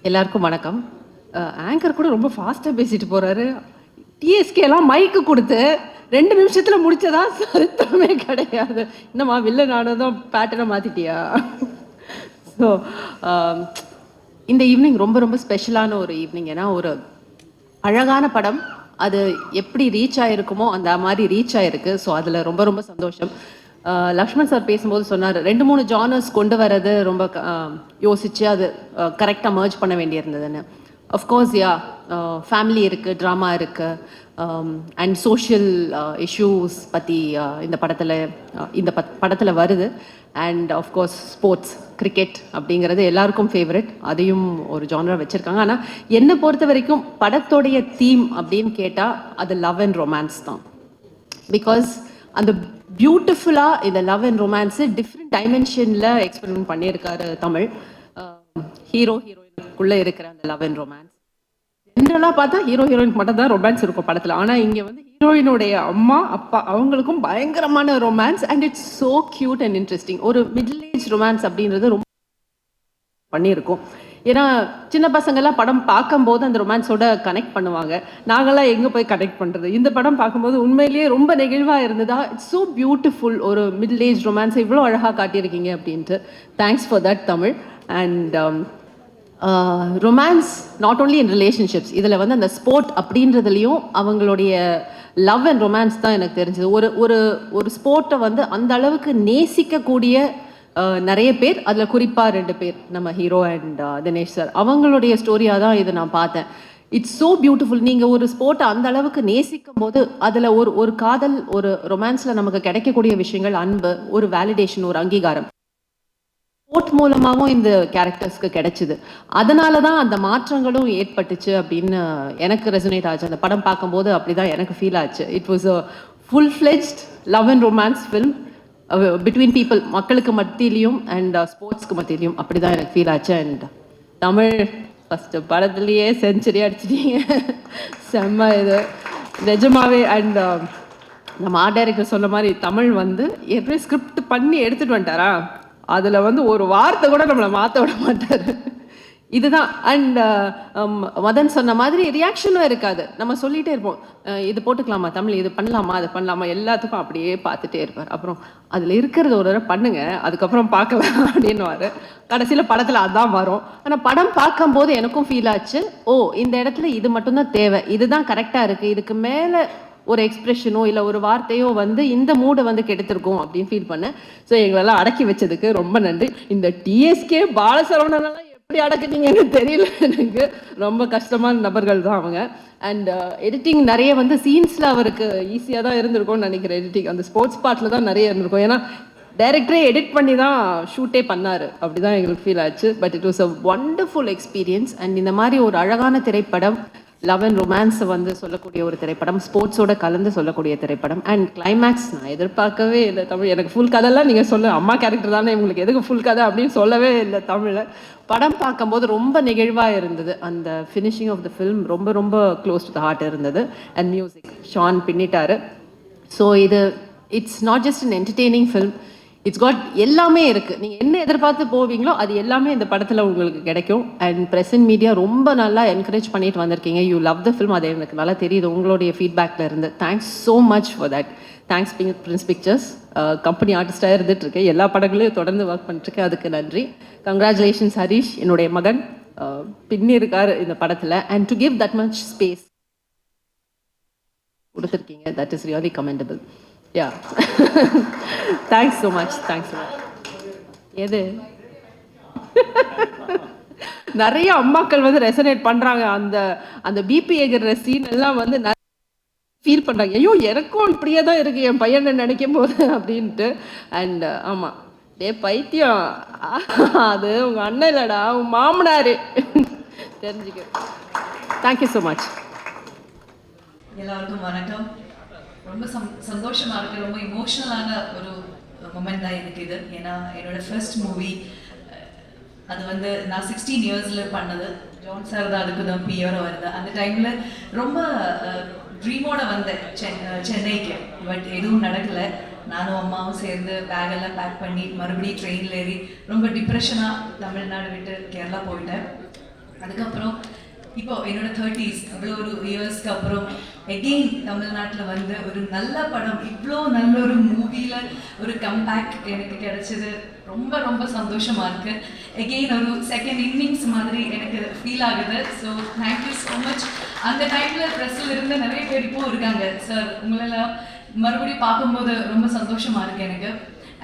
எல்லாருக்கும் வணக்கம். ஆங்கர் கூட ரொம்ப ஃபாஸ்ட்டாக பேசிட்டு போகிறாரு. டிஎஸ்கேலாம் மைக்கு கொடுத்து 2 நிமிஷத்தில் முடிச்சதா சரித்திரமே கிடையாது. என்னம்மா வில்லன் ஆனதும் பேட்டர்னை மாற்றிட்டியா? ஸோ இந்த ஈவினிங் ரொம்ப ரொம்ப ஸ்பெஷலான ஒரு ஈவினிங். ஏன்னா ஒரு அழகான படம், அது எப்படி ரீச் ஆகிருக்குமோ அந்த மாதிரி ரீச் ஆகிருக்கு. ஸோ அதில் ரொம்ப ரொம்ப சந்தோஷம். லக்ஷ்மண் சார் பேசும்போது சொன்னார் 2-3 ஜானர்ஸ் கொண்டு வரது ரொம்ப யோசித்து அது கரெக்டாக மர்ஜ் பண்ண வேண்டியிருந்ததுன்னு. அஃப்கோர்ஸ் யா, ஃபேமிலி இருக்குது, ட்ராமா இருக்குது, அண்ட் சோஷியல் இஷ்யூஸ் பற்றி இந்த படத்தில் வருது. அண்ட் ஆஃப்கோர்ஸ் ஸ்போர்ட்ஸ், கிரிக்கெட் அப்படிங்கிறது எல்லாருக்கும் ஃபேவரட், அதையும் ஒரு ஜானரா வச்சுருக்காங்க. ஆனால் என்னை பொறுத்த வரைக்கும் படத்தோடைய தீம் அப்படின்னு கேட்டால் அது லவ் அண்ட் ரொமான்ஸ் தான். பிகாஸ் அந்த பியூட்டிஃபுல்லாக இந்த லவ் அண்ட் ரொமான்ஸு டிஃப்ரெண்ட் டைமென்ஷனில் எக்ஸ்பெரிமெண்ட் பண்ணியிருக்காரு தமிழ். ஹீரோ ஹீரோயினுக்குள்ளே இருக்கிற அந்த லவ் அண்ட் ரொமான்ஸ், ஜென்ரலாக பார்த்தா ஹீரோ ஹீரோயினுக்கு மட்டும் தான் ரொமான்ஸ் இருக்கும் படத்தில். ஆனால் இங்கே வந்து ஹீரோயினுடைய அம்மா அப்பா அவங்களுக்கும் பயங்கரமான romance. And it's so cute and interesting. ஒரு மிடில் ஏஜ் ரொமான்ஸ் அப்படின்றது ரொம்ப பண்ணியிருக்கோம். ஏன்னா சின்ன பசங்கள்லாம் படம் பார்க்கும்போது அந்த ரொமான்ஸோட கனெக்ட் பண்ணுவாங்க. நாங்கள்லாம் எங்கே போய் கனெக்ட் பண்ணுறது? இந்த படம் பார்க்கும்போது உண்மையிலேயே ரொம்ப நெகிழ்வாக இருந்ததா. It's so beautiful. ஒரு மிடில் ஏஜ் ரொமான்ஸை இவ்வளோ அழகாக காட்டியிருக்கீங்க அப்படின்ட்டு thanks for that Tamil. And romance not only in relationships, இதில் வந்து அந்த ஸ்போர்ட் அப்படின்றதுலையும் அவங்களுடைய லவ் அண்ட் ரொமான்ஸ் தான் எனக்கு தெரிஞ்சது. ஒரு ஒரு ஸ்போர்ட்டை வந்து அந்த அளவுக்கு நேசிக்கக்கூடிய நிறைய பேர், அதில் குறிப்பாக 2 பேர், நம்ம ஹீரோ அண்ட் தினேஷ் சார், அவங்களுடைய ஸ்டோரியாக தான் இதை நான் பார்த்தேன். It's so beautiful. நீங்கள் ஒரு ஸ்போர்ட்டை அந்த அளவுக்கு நேசிக்கும் போது அதில் ஒரு காதல், ஒரு ரொமான்ஸில் நமக்கு கிடைக்கக்கூடிய விஷயங்கள், அன்பு, ஒரு வேலிடேஷன், ஒரு அங்கீகாரம் ஸ்போர்ட் மூலமாகவும் இந்த கேரக்டர்ஸ்க்கு கிடைச்சிது. அதனால தான் அந்த மாற்றங்களும் ஏற்பட்டுச்சு அப்படின்னு எனக்கு ரெசனேட் ஆச்சு. அந்த படம் பார்க்கும்போது அப்படி தான் எனக்கு ஃபீல் ஆச்சு. It was a full fledged love and romance film between people, மக்களுக்கு மத்தியிலையும் அண்ட் ஸ்போர்ட்ஸ்க்கு மத்தியிலையும். அப்படி தான் எனக்கு ஃபீல் ஆச்சு. அண்ட் தமிழ் ஃபஸ்ட்டு படத்துலேயே செஞ்சுரி அடிச்சிட்டீங்க. செம்ம இது நிஜமாவே. அண்ட் நம்ம ஆர்ட் டைரக்டர் சொன்ன மாதிரி தமிழ் வந்து ஏற்கனவே ஸ்கிரிப்ட் பண்ணி எடுத்துகிட்டு வந்துட்டாரா, அதில் வந்து ஒரு வார்த்தை கூட நம்மளை மாற்ற விட மாட்டார். இதுதான். அண்ட் மதன் சொன்ன மாதிரி ரியாக்ஷனும் இருக்காது. நம்ம சொல்லிகிட்டே இருப்போம், இது போட்டுக்கலாமா தமிழ், இது பண்ணலாமா, அது பண்ணலாமா, எல்லாத்துக்கும் அப்படியே பார்த்துட்டே இருப்பார். அப்புறம் அதில் இருக்கிறது ஒரு தடவை பண்ணுங்க, அதுக்கப்புறம் பார்க்கலாம் அப்படின்னுவார். கடைசியில் படத்தில் அதுதான் வரும். ஆனால் படம் பார்க்கும்போது எனக்கும் ஃபீல் ஆச்சு, ஓ இந்த இடத்துல இது மட்டும்தான் தேவை, இதுதான் கரெக்டாக இருக்குது, இதுக்கு மேலே ஒரு எக்ஸ்பிரஷனோ இல்லை ஒரு வார்த்தையோ வந்து இந்த மூடை வந்து கெடுத்திருக்கோம் அப்படின்னு ஃபீல் பண்ணேன். ஸோ எங்களெல்லாம் அடக்கி வச்சதுக்கு ரொம்ப நன்றி. இந்த டிஎஸ்கே பாலசரவணனெல்லாம் எப்படி அடக்குனீங்கன்னு தெரியல எனக்கு. ரொம்ப கஷ்டமான நபர்கள் தான் அவங்க. அண்ட் எடிட்டிங் நிறைய வந்து சீன்ஸில் அவருக்கு ஈஸியாக தான் இருந்திருக்கும்னு நினைக்கிறேன். எடிட்டிங் அந்த ஸ்போர்ட்ஸ் பார்ட்டில் தான் நிறைய இருந்திருக்கும். ஏன்னா டைரக்டரே எடிட் பண்ணி தான் ஷூட்டே பண்ணார். அப்படி தான் எங்களுக்கு ஃபீல் ஆச்சு. But it was a wonderful experience. And இந்த மாதிரி ஒரு அழகான திரைப்படம், லவ் அண்ட் ரொமான்ஸை வந்து சொல்லக்கூடிய ஒரு திரைப்படம், ஸ்போர்ட்ஸோட கலந்து சொல்லக்கூடிய திரைப்படம். அண்ட் கிளைமேக்ஸ் நான் எதிர்பார்க்கவே இல்லை தமிழ். எனக்கு ஃபுல் கதைலாம் நீங்கள் சொல்ல, அம்மா கேரக்டர் தானே உங்களுக்கு எதுக்கு ஃபுல் கதை அப்படின்னு சொல்லவே இல்லை தமிழில். படம் பார்க்கும்போது ரொம்ப நெகிழ்வாக இருந்தது. அந்த ஃபினிஷிங் ஆஃப் த ஃபில்ம் ரொம்ப ரொம்ப க்ளோஸ் டு த ஹார்ட் இருந்தது. அண்ட் மியூசிக் ஷான் பின்னிட்டாரு. ஸோ இது it's not just an entertaining film, it's got எல்லாமே இருக்குது. நீங்கள் என்ன எதிர்பார்த்து போவீங்களோ அது எல்லாமே இந்த படத்தில் உங்களுக்கு கிடைக்கும். அண்ட் ப்ரெசன்ட் மீடியா ரொம்ப நல்லா என்கரேஜ் பண்ணிட்டு வந்திருக்கீங்க. யூ லவ் த ஃபில்ம், அது எனக்கு நல்லா தெரியுது உங்களுடைய ஃபீட்பேக்கில் இருந்து. Thanks so much for that. Thanks Prince Pictures, company ஆர்டிஸ்டாக இருந்துகிட்ருக்கேன், எல்லா படங்களையும் தொடர்ந்து ஒர்க் பண்ணிட்டுருக்கேன், அதுக்கு நன்றி. கங்க்ராச்சுலேஷன்ஸ் ஹரிஷ், என்னுடைய மகன் பின்னி இருக்கார் இந்த படத்தில். And to give that much space கொடுத்துருக்கீங்க, that is really commendable. Yeah, thanks so much. Thanks. எது நிறைய அம்மாக்கள் வந்து ரெசனேட் பண்ணுறாங்க. அந்த அந்த பிபி ஏகிற சீன் எல்லாம் வந்து ஃபீல் பண்ணுறாங்க, ஐயோ எனக்கும் இப்படியே தான் இருக்குது என் பையனை நினைக்கும் போது அப்படின்ட்டு. அண்ட் ஆமாம், டே பைத்தியம், அது உங்கள் அண்ணன் இல்லைடா, உங்கள் மாமனார் தெரிஞ்சுக்க. Thank you so much. எல்லாருக்கும் வணக்கம். ரொம்ப சந்தோஷமாக இருக்குது. ரொம்ப இமோஷ்னலான ஒரு மொமெண்ட் தான் எனக்கு இது. ஏன்னா என்னோட ஃபர்ஸ்ட் மூவி அது வந்து நான் 16 இயர்ஸில் பண்ணது. ஜான் சார் தான் அதுக்கு தான் பியராக வருது. அந்த டைமில் ரொம்ப ட்ரீமோட வந்தேன் சென்னைக்கு. பட் எதுவும் நடக்கலை. நானும் அம்மாவும் சேர்ந்து பேக்கெல்லாம் பேக் பண்ணி மறுபடியும் ட்ரெயினில் ஏறி ரொம்ப டிப்ரெஷனாக தமிழ்நாடு விட்டு கேரளா போயிட்டேன். அதுக்கப்புறம் இப்போ என்னோட 30s இவ்வளோ ஒரு இயர்ஸ்க்கு அப்புறம் எகெயின் தமிழ்நாட்டில் வந்து ஒரு நல்ல படம், இவ்வளோ நல்ல ஒரு மூவியில் ஒரு கம்பேக் எனக்கு கிடைச்சது. ரொம்ப ரொம்ப சந்தோஷமாக இருக்குது. எகெயின் ஒரு செகண்ட் இன்னிங்ஸ் மாதிரி எனக்கு ஃபீல் ஆகுது. So thank you so much. அந்த டைமில் ப்ரெஸ்ஸில் இருந்து நிறைய பேர் இப்போ இருக்காங்க. சார் உங்களெல்லாம் மறுபடியும் பார்க்கும்போது ரொம்ப சந்தோஷமாக இருக்குது எனக்கு.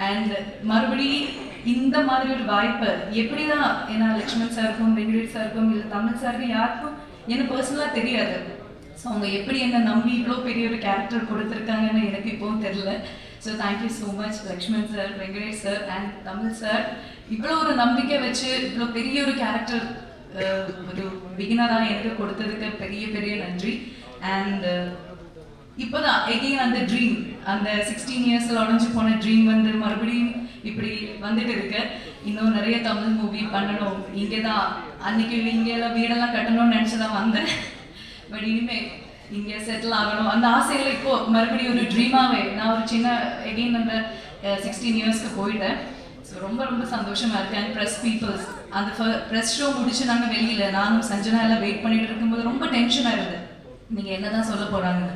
அண்ட் மறுபடியும் இந்த மாதிரி ஒரு வாய்ப்பு எப்படி தான், ஏன்னா லக்ஷ்மண் சாருக்கும் வெங்கடேஷ் சாருக்கும் இல்லை தமிழ் சாருக்கும் யாருக்கும் எனக்கு பர்சனலாக தெரியாது. ஸோ அவங்க எப்படி என்னை நம்பி இவ்வளோ பெரிய ஒரு கேரக்டர் கொடுத்துருக்காங்கன்னு எனக்கு இப்போவும் தெரில. So thank you so much Lakshman sir, Venkatesh sir and Tamil sir. இவ்வளோ ஒரு நம்பிக்கை வச்சு இவ்வளோ பெரிய ஒரு கேரக்டர் ஒரு பிகினராக எனக்கு கொடுத்ததுக்கு பெரிய பெரிய நன்றி. அண்ட் இப்போதான் எகெயின் அந்த ட்ரீம், அந்த 16 இயர்ஸில் உடஞ்சி போன ட்ரீம் வந்து மறுபடியும் இப்படி வந்துட்டு இருக்கு. இன்னும் நிறைய தமிழ் மூவி பண்ணணும். இங்கே தான் அன்னைக்கு இங்கெல்லாம் வீடெல்லாம் கட்டணும்னு நினச்சி தான் வந்தேன். பட் இனிமேல் இங்கே செட்டில் ஆகணும் அந்த ஆசையில் இப்போ மறுபடியும் ஒரு ட்ரீமாகவே நான் ஒரு சின்ன எகெயின் அந்த 16 இயர்ஸ்க்கு போயிட்டேன். ஸோ ரொம்ப ரொம்ப சந்தோஷமாக இருக்கேன். அண்ட் ப்ரெஸ் பீப்புள்ஸ் அந்த ப்ரெஸ் ஷோ முடிச்சு நாங்கள் வெளியில் நானும் சஞ்சனா எல்லாம் வெயிட் பண்ணிட்டு இருக்கும்போது ரொம்ப டென்ஷனாக இருந்தது, நீங்கள் என்ன தான் சொல்ல போகிறாங்க.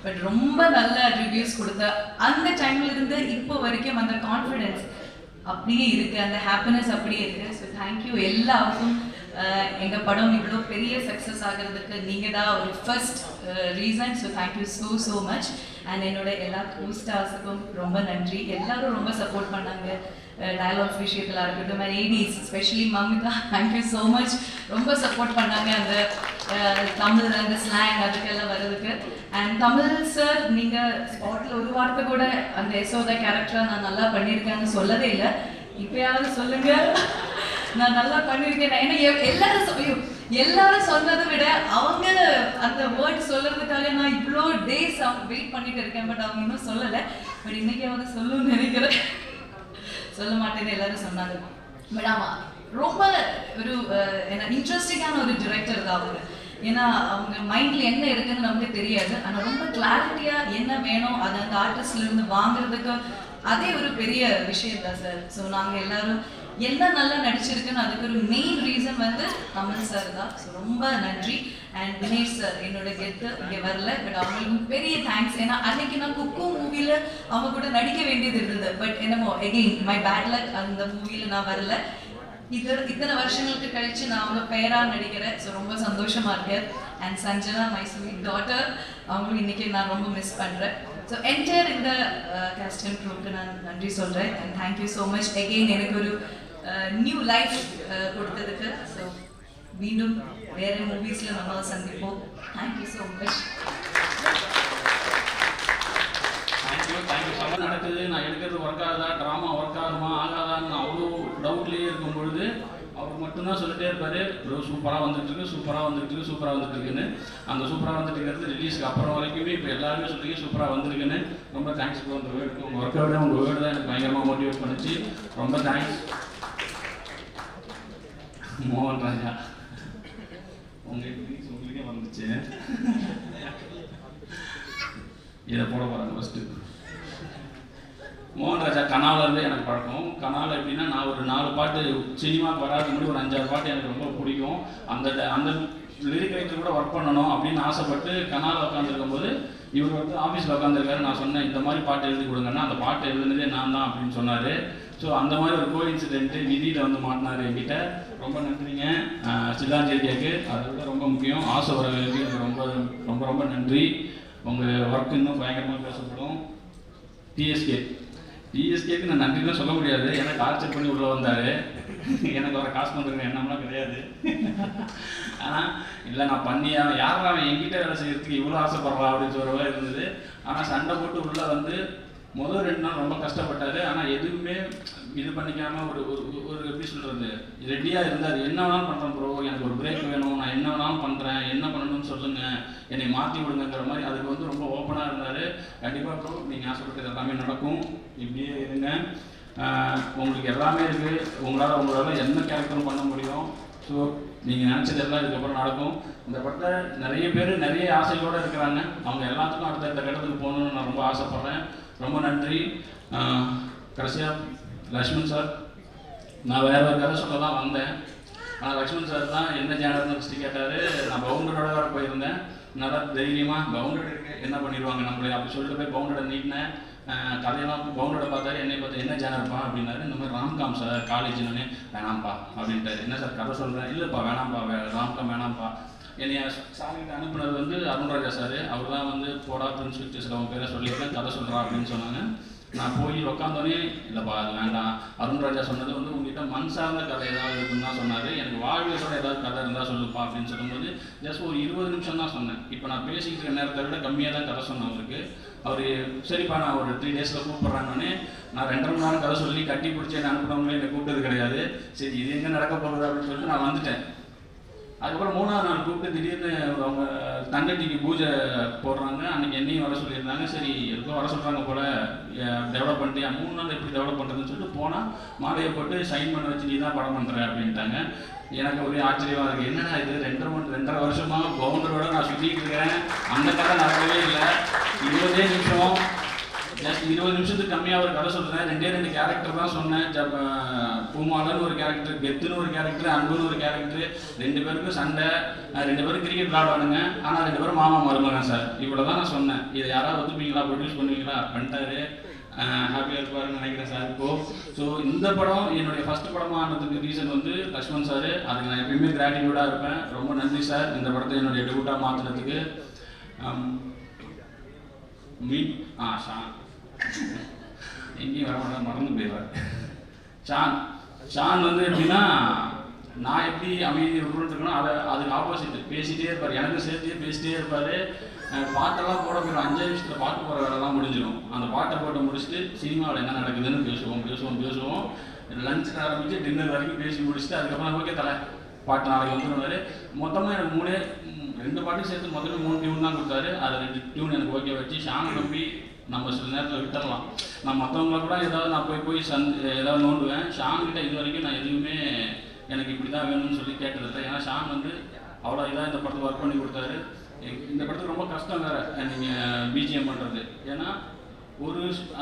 பட் ரொம்ப நல்ல ரிவ்யூஸ் கொடுத்த அந்த டைம்ல இருந்து இப்போ வரைக்கும் அந்த கான்ஃபிடென்ஸ் அப்படியே இருக்கு, அந்த ஹாப்பினஸ் அப்படியே இருக்கு. ஸோ தேங்க்யூ எல்லாருக்கும். எங்கள் படம் இவ்வளோ பெரிய சக்ஸஸ் ஆகிறதுக்கு நீங்கள் தான் ஒரு first reason. So thank you so so much. And என்னோட எல்லா கோ ஸ்டார்ஸுக்கும் ரொம்ப நன்றி. எல்லாரும் ரொம்ப சப்போர்ட் பண்ணாங்க. டயலாக்ஸ் விஷயத்தில் இருக்கட்டும், ladies specially Mamitha thank you so much. ரொம்ப சப்போர்ட் பண்ணாங்க அந்த தமிழ் அந்த ஸ்லாங் அதுக்கெல்லாம் வர்றதுக்கு. அண்ட் தமிழ் சார் நீங்கள் ஸ்பாட்டில் ஒரு வார்த்தை கூட அந்த யசோதா கேரக்டரை நான் நல்லா பண்ணியிருக்கேன்னு சொல்லவே இல்லை. இப்போயாவது சொல்லுங்க நான் நல்லா பண்ணியிருக்கேன். ஏன்னா எல்லாரும் சொன்னதை விட அவங்க அந்த வேர்ட் சொல்றதுக்காக நான் இவ்வளோ டேஸ் வெயிட் பண்ணிட்டு இருக்கேன். பட் அவங்க இன்னும் சொல்லலை. பட் இன்னைக்காவது சொல்லணும்னு நினைக்கிறேன். சொல்ல மாட்டேன்னு எல்லாரும் சொன்னாங்க. பட் ஆமாம், ரொம்ப ஒரு என்ன இன்ட்ரெஸ்டிங்கான ஒரு டிரெக்டர் தான் அவங்க. ஏன்னா அவங்க மைண்டில் என்ன இருக்குன்னு நமக்கு தெரியாது. ஆனால் ரொம்ப கிளாரிட்டியாக என்ன வேணும் அதை அந்த ஆர்டிஸ்ட்லேருந்து வாங்குறதுக்கு அதே ஒரு பெரிய விஷயம் தான் சார். ஸோ நாங்கள் எல்லாரும் என்ன நல்லா நடிச்சிருக்குன்னு அதுக்கு ஒரு மெயின் ரீசன் வந்து தமிழ் சார் தான். ஸோ ரொம்ப நன்றி. அண்ட் தினேஷ் சார் என்னோட கெத்து இங்கே வரல. பட் அவங்களுக்கும் பெரிய தேங்க்ஸ். ஏன்னா அன்னைக்கு நான் குக்கு மூவியில் அவங்க கூட நடிக்க வேண்டியது இருந்தது. பட் என்னமோ எகெயின் மை பேட் லக், அந்த மூவியில் நான் வரல. இத்தனை வருஷங்களுக்கு கழிச்சு நான் அவங்க பேராக நடிக்கிறேன். ஸோ ரொம்ப சந்தோஷமா இருக்கேன். And Sanjana my sweet daughter, அவங்களும் இன்னைக்கு நான் ரொம்ப மிஸ் பண்ணுறேன். ஸோ என்டையர் இந்த காஸ்ட் அண்ட் க்ரூவுக்கு நான் நன்றி சொல்கிறேன். And thank you so much again எனக்கு ஒரு நியூ லைஃப் கொடுத்ததுக்கு. ஸோ மீண்டும் வேறு மூவிஸில் நம்ம சந்திப்போம். Thank you so much. நடக்குது, நான் எடுக்கிறது ஒர்க் ஆகுதா, ட்ராமா ஒர்க் ஆகுமா ஆகாதான்னு அவ்வளோ டவுட்லேயே இருக்கும் பொழுது அவர் மட்டும்தான் சொல்லிட்டே இருப்பார், ப்ரோ சூப்பராக வந்துட்டுருக்கு, சூப்பராக வந்துட்டுருக்கு, சூப்பராக வந்துட்டுருக்குன்னு. அந்த சூப்பராக வந்துட்டுருக்கிறது ரிலீஸ்க்கு அப்புறம் வரைக்குமே இப்போ எல்லாருமே சொல்லிங்க சூப்பராக வந்துருக்குன்னு. ரொம்ப தேங்க்ஸ் ப்ரோ. உங்கள் வேர்டுக்கு, உங்கள் ஒர்க்கை விட உங்கள் வேர்டு தான் எனக்கு பயங்கரமாக மோட்டிவேட் பண்ணிச்சு. ரொம்ப தேங்க்ஸ். மோகன் ராஜா உங்களுக்கே வந்துச்சு. இதை போட போகிறாங்க ஃபஸ்ட்டு. மோகன் ராஜா கனால இருந்து எனக்கு பழக்கம். கனால எப்படின்னா நான் ஒரு 4 பாட்டு சினிமாவுக்கு வராதுக்கு முன்னாடி ஒரு 5-6 பாட்டு எனக்கு ரொம்ப பிடிக்கும். அந்த லிரிக் ரைட்டர் கூட ஒர்க் பண்ணணும் அப்படின்னு ஆசைப்பட்டு கனால உட்காந்துருக்கும் போது இவர் வந்து ஆஃபீஸில் உட்காந்துருக்காரு. நான் சொன்னேன் இந்த மாதிரி பாட்டு எழுதி கொடுங்கன்னா அந்த பாட்டு எழுதுனதே நான் தான் அப்படின்னு சொன்னார். ஸோ அந்த மாதிரி ஒரு கோ இன்சிடென்ட்டு விதியில் வந்து மாட்டினார் என்கிட்ட. ரொம்ப நன்றிங்க சில்லாஞ்சேரியாவுக்கு. அதை விட ரொம்ப முக்கியம் ஆசை வரவேற்கு எனக்கு ரொம்ப ரொம்ப ரொம்ப நன்றி. உங்கள் ஒர்க் இன்னும் பயங்கரமாக பேசப்படும். டிஎஸ்கேக்கு நான் நன்றிலாம் சொல்ல முடியாது, ஏன்னா டார்ச்சர் பண்ணி உள்ளே வந்தார். எனக்கு வர காசு பண்ணுறதுக்கு எண்ணம்லாம் கிடையாது. ஆனால் இல்லை நான் பண்ணியா யாரும் அவன் என்கிட்ட வேலை செய்யறதுக்கு இவ்வளோ ஆசைப்படுறான் அப்படின்னு சொல்கிற மாதிரி இருந்தது. ஆனால் சண்டை போட்டு உள்ளே வந்து முதல் 2 நாள் ரொம்ப கஷ்டப்பட்டார். ஆனால் எதுவுமே இது பண்ணிக்காமல் ஒரு எப்படி சொல்கிறது ரெடியாக இருந்தார். என்ன வேணாலும் பண்ணுறேன் ப்ரோ, எனக்கு ஒரு பிரேக் வேணும், நான் என்ன வேணாலும் பண்ணுறேன், என்ன பண்ணணும்னு சொல்லுங்கள், என்னை மாற்றி விடுங்கிற மாதிரி அதுக்கு வந்து ரொம்ப ஓப்பனாக இருந்தார். கண்டிப்பாக ப்ரோ நீங்கள் ஆசைப்பட்டது எல்லாமே நடக்கும், இப்படியே இருங்க. உங்களுக்கு எல்லாமே இருக்குது, உங்களால் என்ன கேரக்டரும் பண்ண முடியும். ஸோ நீங்கள் நினச்சது எல்லாம் இதுக்கப்புறம் நடக்கும். இந்த படத்தில் நிறைய பேர் நிறைய ஆசைகளோடு இருக்கிறாங்க. அவங்க எல்லாத்துக்கும் அடுத்த கட்டத்துக்கு போகணுன்னு நான் ரொம்ப ஆசைப்பட்றேன். ரொம்ப நன்றி. கடைசியாக லக்ஷ்மண் சார், நான் வேறு ஒரு கதை சொல்ல தான் வந்தேன். ஆனால் லக்ஷ்மண் சார் தான் என்ன ஜேனர்னு ஃபஸ்ட்டு கேட்டார். நான் பவுண்டரோட வர போயிருந்தேன். நல்லா தைரியமாக பவுண்டட் இருக்கு என்ன பண்ணிடுவாங்க நம்மளே அப்படி சொல்லிட்டு போய் பவுண்டரை நீட்டினேன். கதையெல்லாம் பவுண்டரை பார்த்தாரு, என்னை பார்த்து என்ன ஜேனர்ப்பா அப்படின்னாரு. இந்த மாதிரி ராம்காம் சார் காலேஜ் நானே வேணாம்ப்பா அப்படின்ட்டாரு. என்ன சார் கதை சொல்கிறேன்? இல்லைப்பா வேணாம்ப்பா, ராம்காம் வேணாம்ப்பா. என்னைய சாமிகிட்ட அனுப்புனது வந்து அருண்ராஜா சார். அவர் தான் வந்து போடா பிரின்ஸ் பிக்சர்ஸில் அவங்க பேரை சொல்லியிருக்கேன் கதை சொல்கிறா அப்படின்னு சொன்னாங்க. நான் போய் உட்காந்தோடனே இல்லைப்பா அது வேண்டாம், அருண்ராஜா சொன்னது வந்து உங்ககிட்ட மண் சார்ந்த கதை ஏதாவது இருக்குன்னு தான் சொன்னார். எனக்கு வாழ்வியலோட ஏதாவது கதை இருந்தால் சொல்லுப்பா அப்படின்னு சொல்லும்போது ஜஸ்ட் ஒரு 20 நிமிஷம் தான் சொன்னேன். இப்போ நான் பேசிக்கிட்டு இருக்க நேரத்தை விட கம்மியாக தான் கதை சொன்னேன் அவருக்கு. அவர் சரிப்பா நான் ஒரு 3 டேஸில் கூப்பிட்றாங்கன்னு நான் 2.5 மணி நேரம் கதை சொல்லி கட்டி பிடிச்சி என்னை அனுப்புனவங்களே என்னை கூப்பிட்டது கிடையாது. சரி இது எங்கே நடக்க போகுது அப்படின்னு சொல்லிட்டு நான் வந்துட்டேன். அதுக்கப்புறம் 3ஆவது நாள் கூப்பிட்டு திடீர்னு அவங்க தண்டட்டிக்கு பூஜை போடுறாங்க. அன்றைக்கி என்னையும் வர சொல்லியிருந்தாங்க. சரி எதுக்கும் வர சொல்கிறாங்க போல் டெவலப் பண்ணிட்டு 3 நாள் எப்படி டெவலப் பண்ணுறதுன்னு சொல்லிட்டு போனால் மாலையை போட்டு சைன் பண்ண வச்சு நீ தான் படம் பண்ணுற அப்படின்ட்டாங்க. எனக்கு ஒரே ஆச்சரியமாக இருக்குது. என்னடா இது 2.5 வருஷமாக பவுண்டரோட நான் சுற்றிட்டு இருக்கிறேன், அந்த கதை நடக்கவே இல்லை. 20 நிமிஷம் ஜஸ்ட் 20 நிமிஷத்துக்கு கம்மியாக ஒரு கதை சொல்கிறேன். 2 கேரக்டர் தான் சொன்னேன். பூமாலன்னு ஒரு கேரக்டர், கெத்துன்னு ஒரு கேரக்டர், அன்புன்னு ஒரு கேரக்டர். 2 பேருக்கும் சண்டை, 2 பேரும் கிரிக்கெட் விளாடுவானுங்க. ஆனால் 2 பேரும் மாமா மருமகன் சார். இவ்வளோ தான் நான் சொன்னேன். இதை யாராவது ஒத்துப்பீங்களா, ப்ரொடியூஸ் பண்ணுவீங்களா? பண்ணிட்டாரு. ஹாப்பியாக இருப்பாருன்னு நினைக்கிறேன் சார் இப்போது. ஸோ இந்த படம் என்னுடைய ஃபஸ்ட் படமாக ஆனதுக்கு ரீசன் வந்து லக்ஷ்மண் சார். அதுக்கு நான் எப்பயுமே கிராட்டிடியூடாக இருப்பேன். ரொம்ப நன்றி சார் இந்த படத்தை என்னுடைய டெபியூட்டாக மாற்றினதுக்கு. ஷான் எங்கேயும் வர மாட்டேன், மறந்து போயிடுவார். ஷான் வந்து எப்படின்னா நான் எப்படி அமைதி இருக்கணும் அதுக்கு ஆப்போசிட் பேசிகிட்டே இருப்பார். எனக்கு சேர்த்தே பேசிகிட்டே இருப்பார். பாட்டெல்லாம் போட போயிடும். 5 நிமிஷத்தில் பாட்டு போகிற வேலைலாம் முடிஞ்சிடும். அந்த பாட்டை போட்டு முடிச்சுட்டு சினிமாவில் என்ன நடக்குதுன்னு பேசுவோம். லஞ்சில் ஆரம்பித்து டின்னர் வரைக்கும் பேசி முடிச்சுட்டு அதுக்கப்புறம் ஓகே தலை பாட்டு நாளைக்கு வந்துடுவார். மொத்தமாக எனக்கு 2 பாட்டும் சேர்த்து மொத்தமே 3 டியூன் தான் கொடுத்தாரு. அது 2 டியூன் எனக்கு ஓகே வச்சு ஷானை நம்பி நம்ம சில நேரத்தில் விட்டுடலாம். நான் மற்றவங்கள கூட ஏதாவது நான் போய் ஏதாவது நோண்டுவேன். ஷான்கிட்ட இது வரைக்கும் நான் எதுவுமே எனக்கு இப்படி தான் வேணும்னு சொல்லி கேட்டதில்லை. ஏன்னா ஷான் வந்து அவ்வளோ இதாக இந்த படத்துக்கு ஒர்க் பண்ணி கொடுத்தாரு. இந்த படத்துக்கு ரொம்ப கஷ்டம் வேறு நீங்கள் பிஜிஎம் பண்ணுறது. ஏன்னா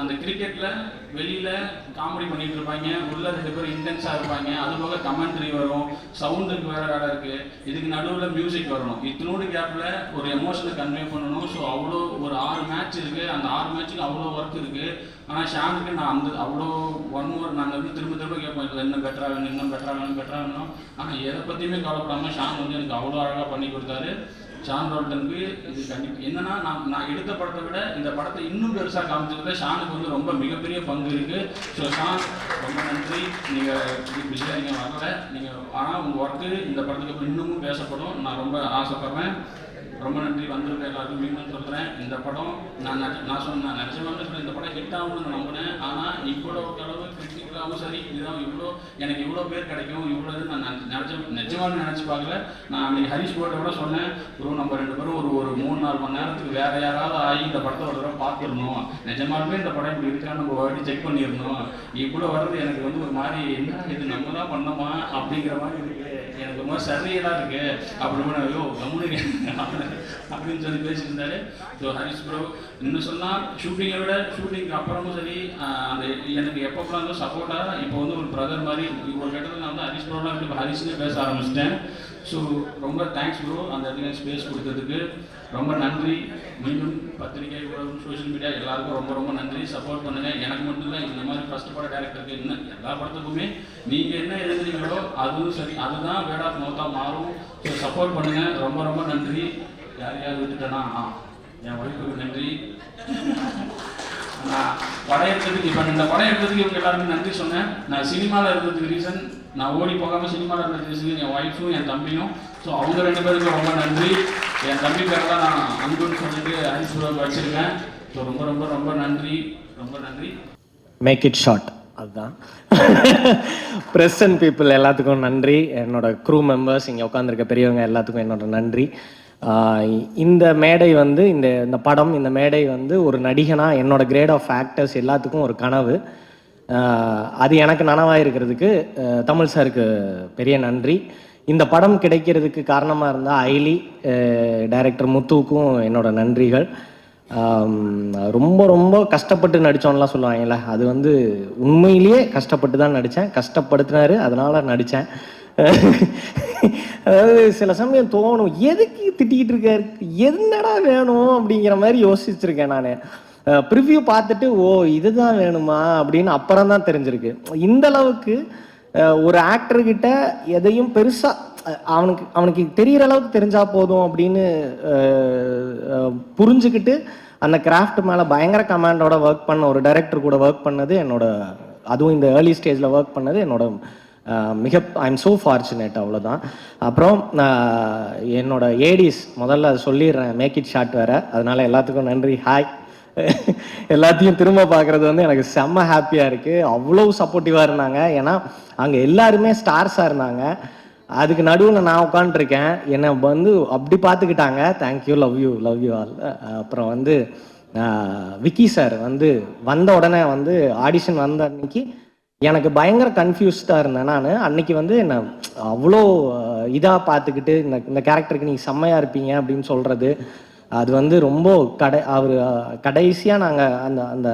அந்த கிரிக்கெட்டில் வெளியில் காமெடி பண்ணிகிட்டு இருப்பாங்க, உள்ள 2 பேரும் இன்டென்ஸாக இருப்பாங்க. அது போக கமெண்ட்ரி வரும், சவுண்டுக்கு வேறு வேலை இருக்குது, இதுக்கு நடுவில் மியூசிக் வரணும். இத்தனோடு கேப்பில் ஒரு எமோஷனை கன்வே பண்ணணும். ஸோ அவ்வளோ ஒரு 6 மேட்ச் இருக்குது. அந்த 6 மேட்ச்சுக்கு அவ்வளோ ஒர்க் இருக்குது. ஆனால் ஷானுக்கு நான் அவ்வளோ 1 more நாங்கள் வந்து திரும்ப கேட்போம், இதில் இன்னும் பெட்டராக வேணும். ஆனால் எதை பற்றியுமே கவலைப்படாமல் ஷான் வந்து எனக்கு அவ்வளோ அழகாக பண்ணி கொடுத்தாரு. ஷான் ரோல்டனுக்கு இது கண்டிப்பாக என்னன்னா நான் எடுத்த படத்தை விட இந்த படத்தை இன்னும் பெருசாக காமிச்சதுல ஷானுக்கு வந்து ரொம்ப மிகப்பெரிய பங்கு இருக்குது. ஸோ ஷான் ரொம்ப நன்றி. நீங்கள் பிஸியாக நீங்கள் வரல, ஆனால் உங்கள் ஒர்க்கு இந்த படத்துக்கு இன்னமும் பேசப்படும். நான் ரொம்ப ஆசைப்படுறேன். ரொம்ப நன்றி. வந்திருக்க எல்லாருக்கும் மீண்டும் சொல்கிறேன், இந்த படம் நான் நினச்சமாவே சொல்கிறேன், இந்த படம் ஹிட் ஆகும்னு நான் நம்பினேன். ஆனால் இவ்வளோ அளவு கிரிட்டிக்கலாகவும் சரி இதுதான் எனக்கு இவ்வளோ பேர் கிடைக்கும் இவ்வளோ இது நான் நினச்சி பார்க்கல. நான் அன்றைக்கி ஹரிஷ் போர்ட்டை கூட சொன்னேன், நம்ம 2 பேரும் ஒரு 3-4 மணி நேரத்துக்கு வேறு யாராவது ஆகி இந்த படத்தை ஒரு தடவை பார்த்துடணும், நிஜமாலுமே இந்த படம் இப்படி இருக்கான்னு நம்ம வாட்டி செக் பண்ணிடணும். இவ்வளோ வர்றது எனக்கு வந்து ஒரு மாதிரி என்ன இது நம்ம தான் பண்ணோமா அப்படிங்கிற மாதிரி இருக்குது. எனக்கு ரொம்ப சரியெல்லாம் இருக்குது அப்படின்னு ஐயோ கம்முனு அப்படின்னு சொல்லி பேசிட்டு இருந்தாரு. ஸோ ஹரிஷ் ப்ரோ இன்னும் சொன்னால் ஷூட்டிங்கை விட ஷூட்டிங்க்கு அப்புறமும் சரி அந்த எனக்கு எப்பப்பெல்லாம் வந்து சப்போர்ட்டாக இப்போ வந்து ஒரு பிரதர் மாதிரி ஒரு கட்டத்தில் நான் வந்து ஹரிஷ் ப்ரோலாம் இப்போ ஹரிஷ்னே பேச ஆரம்பிச்சிட்டேன். ஸோ ரொம்ப தேங்க்ஸ் ப்ரோ அந்த இடத்துல ஸ்பேஸ் கொடுத்ததுக்கு ரொம்ப நன்றி. மீண்டும் பத்திரிகை ஊடகம் சோஷியல் மீடியா எல்லாருக்கும் ரொம்ப ரொம்ப நன்றி. சப்போர்ட் பண்ணுங்கள். எனக்கு மட்டும் இல்லை, இந்த மாதிரி ஃபஸ்ட் பட டேரக்டருக்கு இன்னும் எல்லா படத்துக்குமே நீங்கள் என்ன எழுதுறீங்களோ அதுவும் சரி அதுதான் வேர்ட் ஆஃப் மவுத்தாக மாறும். ஸோ சப்போர்ட் பண்ணுங்கள். ரொம்ப ரொம்ப நன்றி. யாரையாவது விட்டுட்டேன்னா என் ஒய்ஃபுக்கு நன்றி. நான் படம் எடுத்ததுக்கு இப்போ இந்த படம் எடுத்ததுக்கு இவங்க எல்லாருமே நன்றி சொன்னேன். நான் சினிமாவில் இருந்ததுக்கு ரீசன் நான் ஓடி போகாமல் சினிமாவில் இருந்ததுக்கு ரீசன் என் ஒய்ஃபும் என் தம்பியும். ஸோ அவங்க 2 பேருக்கும் ரொம்ப நன்றி. என் தம்பி பேர் தான் நான் அன்புன்னு சொல்லிட்டு ஹரிசுராவுக்கு வச்சுருக்கேன். ஸோ ரொம்ப ரொம்ப ரொம்ப நன்றி. ரொம்ப நன்றி. Make it short. அதுதான் ப்ரெஸ் அண்ட் பீப்புள் எல்லாத்துக்கும் நன்றி. என்னோட க்ரூ மெம்பர்ஸ் இங்கே உட்காந்துருக்க பெரியவங்க எல்லாத்துக்கும் என்னோட நன்றி. இந்த மேடை வந்து இந்த படம் இந்த மேடை வந்து ஒரு நடிகனாக என்னோட கிரேட் ஆஃப் ஆக்டர்ஸ் எல்லாத்துக்கும் ஒரு கனவு. அது எனக்கு நனவாக இருக்கிறதுக்கு தமிழ் சாருக்கு பெரிய நன்றி. இந்த படம் கிடைக்கிறதுக்கு காரணமாக இருந்தால் ஐலி டைரக்டர் முத்துவுக்கும் என்னோட நன்றிகள். ரொம்ப ரொம்ப கஷ்டப்பட்டு நடித்தோன்னெலாம் சொல்லுவாங்கல்ல, அது வந்து உண்மையிலேயே கஷ்டப்பட்டு தான் நடித்தேன். கஷ்டப்படுத்தினாரு, அதனால் நடித்தேன். அதாவது சில சமயம் தோணும், எதுக்கு திட்டிக்கிட்டு இருக்காரு, என்னடா வேணும் அப்படிங்கிற மாதிரி யோசிச்சிருக்கேன் நான். ப்ரிவ்யூ பார்த்துட்டு ஓ இதுதான் வேணுமா அப்படின்னு அப்புறம் தான் தெரிஞ்சிருக்கு. இந்த அளவுக்கு ஒரு ஆக்டர்கிட்ட எதையும் பெருசாக அவனுக்கு தெரிகிற அளவுக்கு தெரிஞ்சா போதும் அப்படின்னு புரிஞ்சுக்கிட்டு அந்த கிராஃப்ட் மேலே பயங்கர கமாண்டோட ஒர்க் பண்ண ஒரு டைரக்டர் கூட ஒர்க் பண்ணது என்னோட, அதுவும் இந்த ஏர்லி ஸ்டேஜில் ஒர்க் பண்ணது என்னோட ஐ எம் ஸோ ஃபார்ச்சுனேட், அவ்வளோதான். அப்புறம் என்னோட ஏடிஸ் முதல்ல அதை சொல்லிடுறேன், மேக் இட் ஷார்ட் வேறு, அதனால எல்லாத்துக்கும் நன்றி. ஹாய். எல்லாத்தையும் திரும்ப பார்க்குறது வந்து எனக்கு செம்ம ஹாப்பியாக இருக்குது. அவ்வளோ சப்போர்ட்டிவாக இருந்தாங்க. ஏன்னா அங்கே எல்லாருமே ஸ்டார்ஸாக இருந்தாங்க. அதுக்கு நடுவில் நான் உட்காந்துருக்கேன், என்னை வந்து அப்படி பார்த்துக்கிட்டாங்க. Thank you, love you all. அப்புறம் வந்து விக்கி சார் வந்து வந்த உடனே வந்து ஆடிஷன் வந்த அன்னைக்கு எனக்கு பயங்கர கன்ஃபியூஸ்டாக இருந்தேன் நான். அன்னைக்கு வந்து என்னை அவ்வளோ இதாக பார்த்துக்கிட்டு இந்த கேரக்டருக்கு நீங்கள் செம்மையாக இருப்பீங்க அப்படின்னு சொல்கிறது, அது வந்து ரொம்ப அவர் கடைசியாக நாங்கள் அந்த அந்த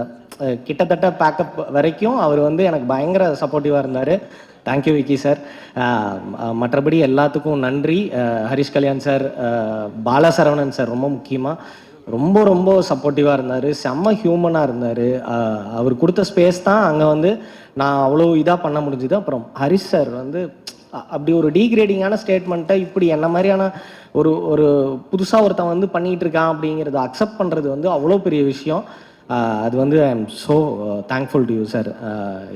கிட்டத்தட்ட பேக்கப் வரைக்கும் அவர் வந்து எனக்கு பயங்கர சப்போர்ட்டிவாக இருந்தார். Thank you Vicky sir. மற்றபடி எல்லாத்துக்கும் நன்றி. ஹரிஷ் கல்யாண் சார், பாலசரவணன் சார் ரொம்ப முக்கியமாக ரொம்ப ரொம்ப சப்போர்ட்டிவாக இருந்தார். செம்ம ஹியூமனாக இருந்தார். அவர் கொடுத்த ஸ்பேஸ் தான் அங்கே வந்து நான் அவ்வளோ இதாக பண்ண முடிஞ்சுது. அப்புறம் ஹரிஷ் சார் வந்து அப்படி ஒரு டீக்ரேடிங்கான ஸ்டேட்மெண்ட்டை இப்படி என்ன மாதிரியான ஒரு புதுசாக ஒருத்தன் வந்து பண்ணிகிட்டு இருக்கான் அப்படிங்கிறத அக்செப்ட் பண்ணுறது வந்து அவ்வளோ பெரிய விஷயம். அது வந்து I am so thankful to you sir.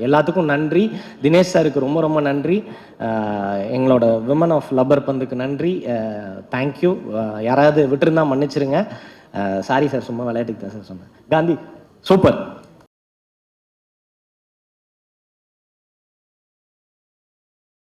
எல்லாத்துக்கும் நன்றி. தினேஷ் சாருக்கு ரொம்ப ரொம்ப நன்றி. எங்களோட விமன் ஆஃப் லப்பர் பந்துக்கு நன்றி. தேங்க்யூ. யாராவது விட்டுருந்தா மன்னிச்சிருங்க. சாரி சார், சும்மா விளையாட்டுக்கு தான் சார் சொன்னேன். காந்தி சூப்பர்.